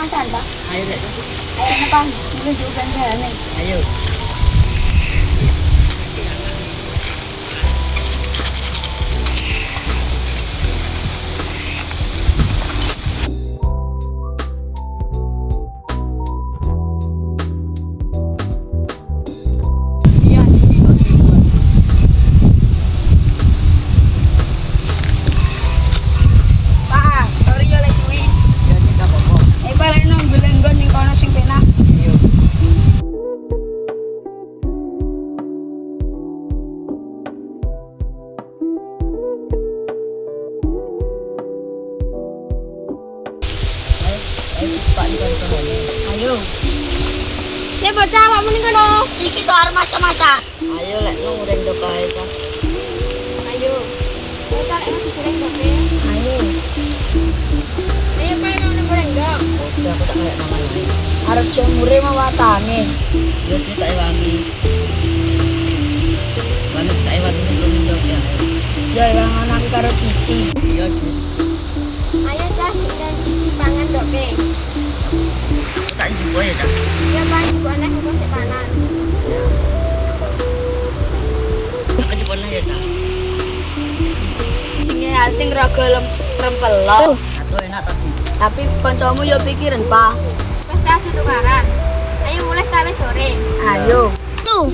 masak, Pak. Ayo Dek. Ayo apa? Menunjukkan jalan nih. Ayo. Pak, sorry ya lek suwi. Ya kita bobo. Balik nang gelenggon ning kono sing penak. Ayo. Ayo Pak di kono. Ayo. Ya bocah awakmu ning kono. Iki to arep masak-masak. Ayo lek nang ureng do kae ta. Ayo. Bocah lek masih goreng dope. Ayo. Ayo Pak nang goreng dong. Oke aku tak kayak mangan ae. Arep jemure mawatane. Yo kita wangi. Panas tak wangi belum ndok ya. Ya wangan aku karo Cici. Iya Dik. Ayo Cah, kita pangan dope. Aku tak jupo ya ta. Ya Pak, ibu anak ibu sik panas. Aku jupo ya ta. Sing raga rempelok. Aku enak tapi. Tapi kancamu yo pikiran, Pak. Wes Cah tukaran. Ayo mulai sampai sore. Ayo. Tuh.